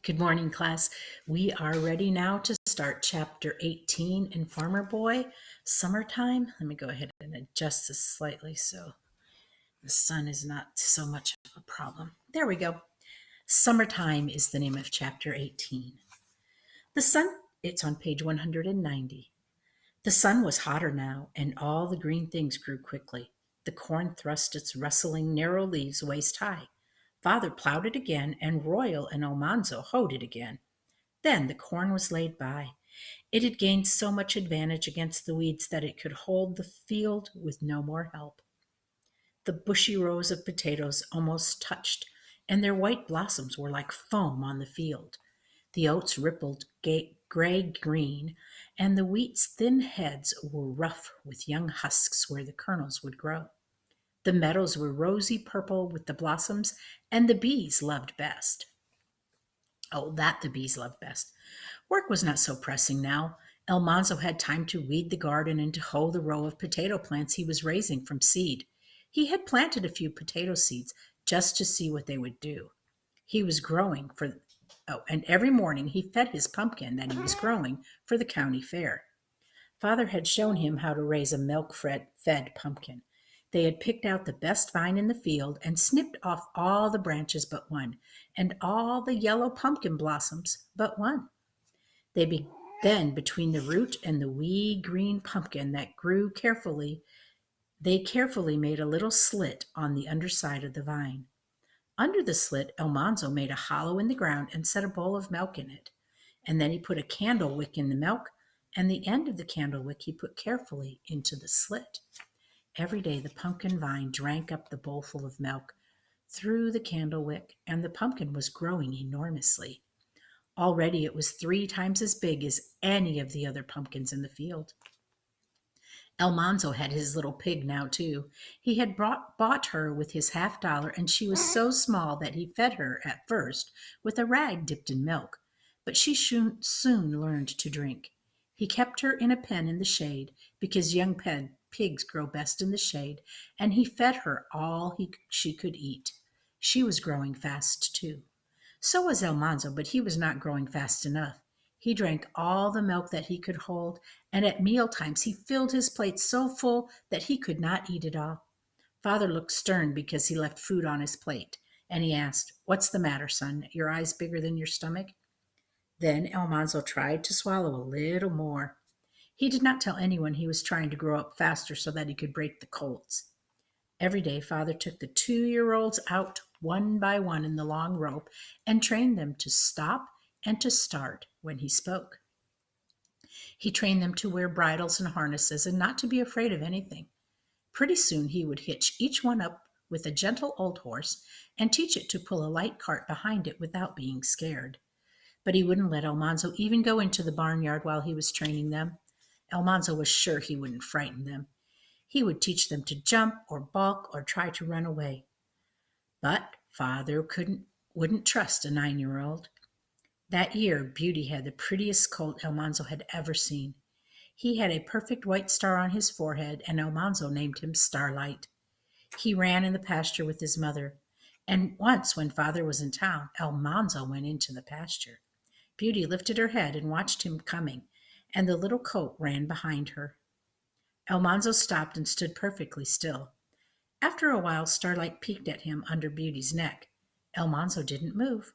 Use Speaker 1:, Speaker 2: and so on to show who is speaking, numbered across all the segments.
Speaker 1: Good morning, class. We are ready now to start chapter 18 in Farmer Boy, Summertime. Let me go ahead and adjust this slightly so the sun is not so much of a problem. There we go. Summertime is the name of chapter 18. The sun, it's on page 190. The sun was hotter now, and all the green things grew quickly. The corn thrust its rustling, narrow leaves waist high. Father plowed it again, and Royal and Almanzo hoed it again. Then the corn was laid by. It had gained so much advantage against the weeds that it could hold the field with no more help. The bushy rows of potatoes almost touched, and their white blossoms were like foam on the field. The oats rippled gray green, and the wheat's thin heads were rough with young husks where the kernels would grow. The meadows were rosy purple with the blossoms, and the bees loved best. Oh, that the bees loved best. Work was not so pressing now. Almanzo had time to weed the garden and to hoe the row of potato plants he was raising from seed. He had planted a few potato seeds just to see what they would do. He was growing for, and every morning he fed his pumpkin that he was growing for the county fair. Father had shown him how to raise a milk-fed pumpkin. They had picked out the best vine in the field and snipped off all the branches but one, and all the yellow pumpkin blossoms but one. They be- then, between the root and the wee green pumpkin that grew carefully, they carefully made a little slit on the underside of the vine. Under the slit, Almanzo made a hollow in the ground and set a bowl of milk in it. And then he put a candle wick in the milk, and the end of the candle wick he put carefully into the slit. Every day the pumpkin vine drank up the bowlful of milk through the candle wick, and the pumpkin was growing enormously. Already it was 3 times as big as any of the other pumpkins in the field. Almanzo had his little pig now, too. He had bought her with his $50, and she was so small that he fed her at first with a rag dipped in milk, but she soon learned to drink. He kept her in a pen in the shade because young pigs grow best in the shade, and he fed her all she could eat. She was growing fast, too. So was Almanzo, but he was not growing fast enough. He drank all the milk that he could hold, and at meal times he filled his plate so full that he could not eat it all. Father looked stern because he left food on his plate, and he asked, "What's the matter, son? Your eyes bigger than your stomach?" Then Almanzo tried to swallow a little more. He did not tell anyone he was trying to grow up faster so that he could break the colts. Every day, Father took the 2-year-olds out one by one in the long rope and trained them to stop and to start when he spoke. He trained them to wear bridles and harnesses and not to be afraid of anything. Pretty soon he would hitch each one up with a gentle old horse and teach it to pull a light cart behind it without being scared. But he wouldn't let Almanzo even go into the barnyard while he was training them. Almanzo was sure he wouldn't frighten them. He would teach them to jump or balk or try to run away. But Father wouldn't trust a 9-year-old. That year, Beauty had the prettiest colt Almanzo had ever seen. He had a perfect white star on his forehead, and Almanzo named him Starlight. He ran in the pasture with his mother, and once when Father was in town, Almanzo went into the pasture. Beauty lifted her head and watched him coming, and the little colt ran behind her. Almanzo stopped and stood perfectly still. After a while, Starlight peeked at him under Beauty's neck. Almanzo didn't move.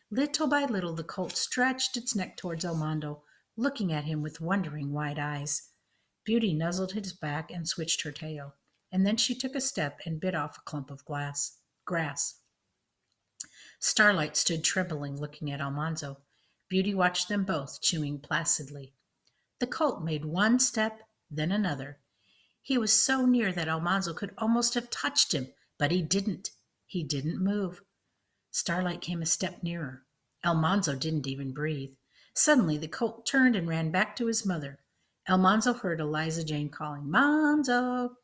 Speaker 1: Little by little, the colt stretched its neck towards Almanzo, looking at him with wondering wide eyes. Beauty nuzzled his back and switched her tail, and then she took a step and bit off a clump of grass. Starlight stood trembling, looking at Almanzo. Beauty watched them both, chewing placidly. The colt made one step, then another. He was so near that Almanzo could almost have touched him, but he didn't. He didn't move. Starlight came a step nearer. Almanzo didn't even breathe. Suddenly the colt turned and ran back to his mother. Almanzo heard Eliza Jane calling, "Manzo!"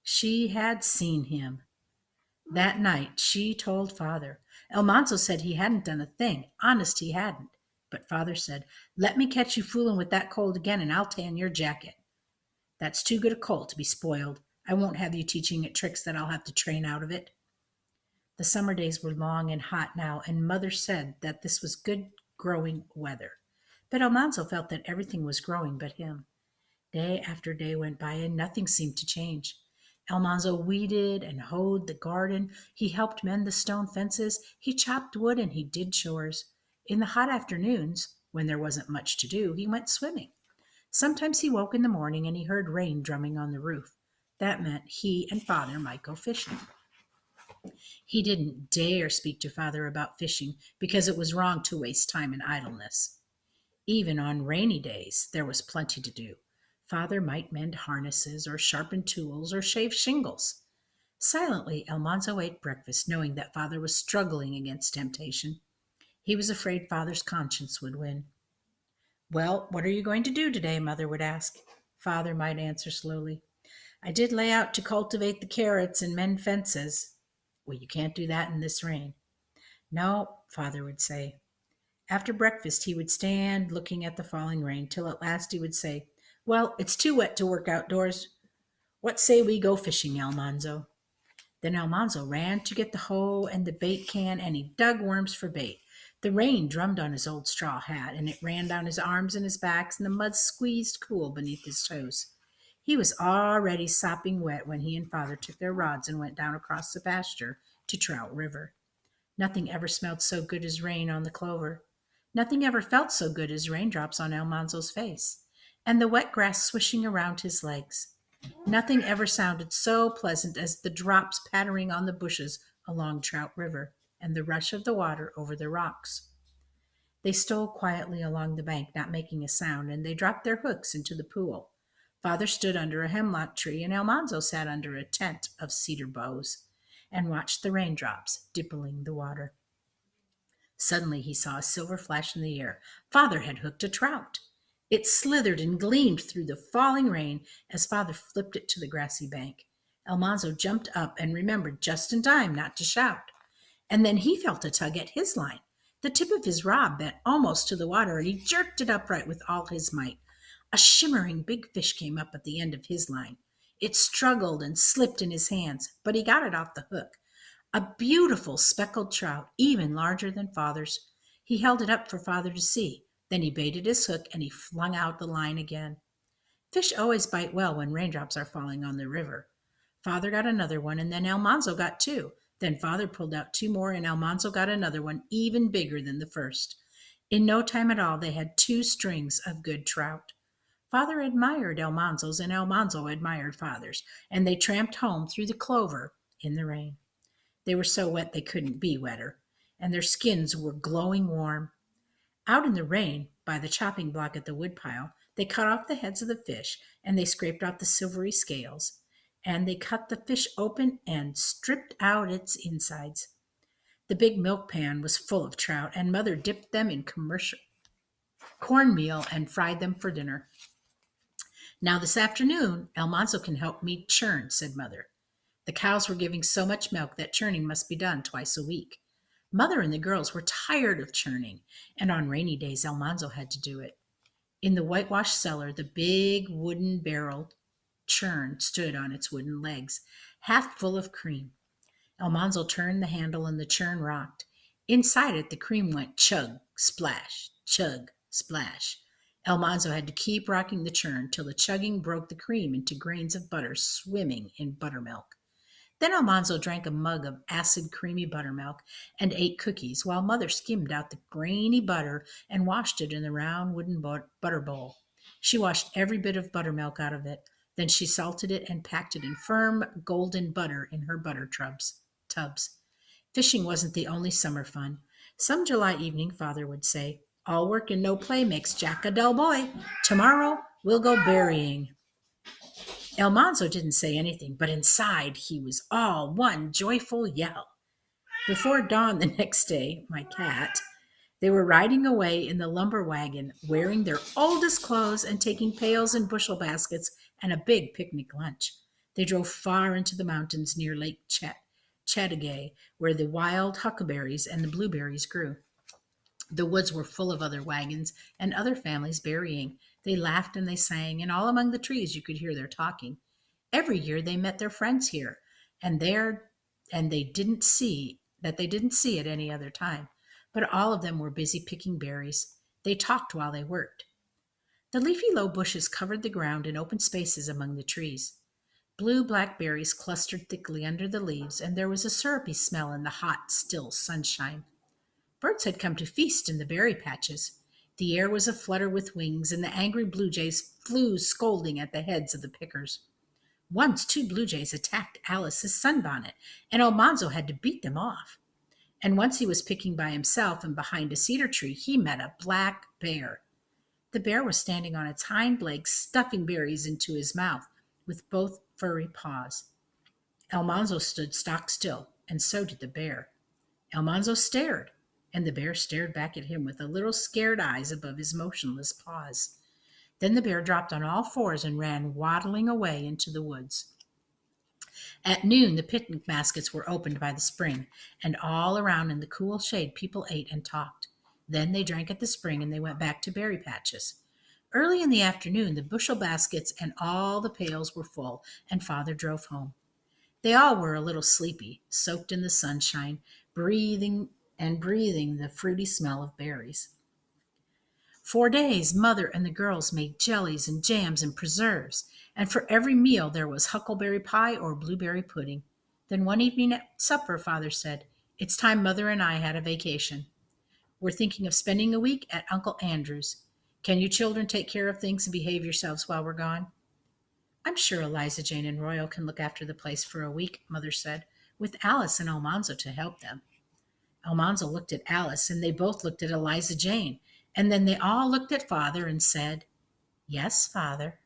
Speaker 1: She had seen him. That night she told Father. Almanzo said he hadn't done a thing. Honest, he hadn't. But Father said, "Let me catch you fooling with that colt again, and I'll tan your jacket. That's too good a colt to be spoiled. I won't have you teaching it tricks that I'll have to train out of it." The summer days were long and hot now, and Mother said that this was good growing weather. But Almanzo felt that everything was growing but him. Day after day went by and nothing seemed to change. Almanzo weeded and hoed the garden. He helped mend the stone fences. He chopped wood and he did chores. In the hot afternoons, when there wasn't much to do, he went swimming. Sometimes he woke in the morning and he heard rain drumming on the roof. That meant he and Father might go fishing. He didn't dare speak to Father about fishing because it was wrong to waste time in idleness. Even on rainy days, there was plenty to do. Father might mend harnesses or sharpen tools or shave shingles. Silently, Almanzo ate breakfast, knowing that Father was struggling against temptation. He was afraid Father's conscience would win. Well, what are you going to do today? Mother would ask. Father might answer slowly. I did lay out to cultivate the carrots and mend fences. Well, you can't do that in this rain. No, Father would say. After breakfast, he would stand looking at the falling rain till at last he would say, Well, it's too wet to work outdoors. What say we go fishing, Almanzo? Then Almanzo ran to get the hoe and the bait can, and he dug worms for bait. The rain drummed on his old straw hat, and it ran down his arms and his backs, and the mud squeezed cool beneath his toes. He was already sopping wet when he and Father took their rods and went down across the pasture to Trout River. Nothing ever smelled so good as rain on the clover. Nothing ever felt so good as raindrops on Almanzo's face, and the wet grass swishing around his legs. Nothing ever sounded so pleasant as the drops pattering on the bushes along Trout River and the rush of the water over the rocks. They stole quietly along the bank, not making a sound, and they dropped their hooks into the pool. Father stood under a hemlock tree, and Almanzo sat under a tent of cedar boughs and watched the raindrops dippling the water. Suddenly he saw a silver flash in the air. Father had hooked a trout. It slithered and gleamed through the falling rain as Father flipped it to the grassy bank. Almanzo jumped up and remembered just in time not to shout. And then he felt a tug at his line. The tip of his rod bent almost to the water, and he jerked it upright with all his might. A shimmering big fish came up at the end of his line. It struggled and slipped in his hands, but he got it off the hook. A beautiful speckled trout, even larger than Father's. He held it up for Father to see. Then he baited his hook and he flung out the line again. Fish always bite well when raindrops are falling on the river. Father got another one, and then Almanzo got two. Then Father pulled out two more, and Almanzo got another one, even bigger than the first. In no time at all, they had two strings of good trout. Father admired Almanzo's, and Almanzo admired Father's, and they tramped home through the clover in the rain. They were so wet they couldn't be wetter, and their skins were glowing warm. Out in the rain, by the chopping block at the woodpile, they cut off the heads of the fish, and they scraped off the silvery scales, and they cut the fish open and stripped out its insides. The big milk pan was full of trout, and Mother dipped them in commercial cornmeal and fried them for dinner. Now this afternoon, Almanzo can help me churn, said Mother. The cows were giving so much milk that churning must be done twice a week. Mother and the girls were tired of churning, and on rainy days Almanzo had to do it. In the whitewashed cellar, the big wooden barrel churn stood on its wooden legs, half full of cream. Almanzo turned the handle and the churn rocked. Inside it, the cream went chug, splash, chug, splash. Almanzo had to keep rocking the churn till the chugging broke the cream into grains of butter swimming in buttermilk. Then Almanzo drank a mug of acid, creamy buttermilk and ate cookies while Mother skimmed out the grainy butter and washed it in the round wooden butter bowl. She washed every bit of buttermilk out of it. Then she salted it and packed it in firm, golden butter in her butter tubs. Fishing wasn't the only summer fun. Some July evening, Father would say, All work and no play makes Jack a dull boy. Tomorrow we'll go berrying. Almanzo didn't say anything, but inside he was all one joyful yell. Before dawn the next day, my cat, they were riding away in the lumber wagon, wearing their oldest clothes and taking pails and bushel baskets and a big picnic lunch. They drove far into the mountains near Lake Chattagay, where the wild huckleberries and the blueberries grew. The woods were full of other wagons and other families berrying. They laughed and they sang, and all among the trees you could hear their talking. Every year they met their friends here, and they didn't see that they didn't see at any other time, but all of them were busy picking berries. They talked while they worked. The leafy low bushes covered the ground in open spaces among the trees. Blue blackberries clustered thickly under the leaves, and there was a syrupy smell in the hot, still sunshine. Birds had come to feast in the berry patches. The air was aflutter with wings, and the angry blue jays flew scolding at the heads of the pickers. Once 2 blue jays attacked Alice's sunbonnet, and Almanzo had to beat them off. And once he was picking by himself, and behind a cedar tree he met a black bear. The bear was standing on its hind legs, stuffing berries into his mouth with both furry paws. Almanzo stood stock still, and so did the bear. Almanzo stared, and the bear stared back at him with the little scared eyes above his motionless paws. Then the bear dropped on all fours and ran waddling away into the woods. At noon, the picnic baskets were opened by the spring, and all around in the cool shade people ate and talked. Then they drank at the spring, and they went back to berry patches. Early in the afternoon, the bushel baskets and all the pails were full, and Father drove home. They all were a little sleepy, soaked in the sunshine, breathing the fruity smell of berries. For days, Mother and the girls made jellies and jams and preserves, and for every meal there was huckleberry pie or blueberry pudding. Then one evening at supper, Father said, "It's time Mother and I had a vacation. We're thinking of spending a week at Uncle Andrew's. Can you children take care of things and behave yourselves while we're gone?" "I'm sure Eliza Jane and Royal can look after the place for a week," Mother said, "with Alice and Almanzo to help them." Almanzo looked at Alice, and they both looked at Eliza Jane, and then they all looked at Father and said, "Yes, Father."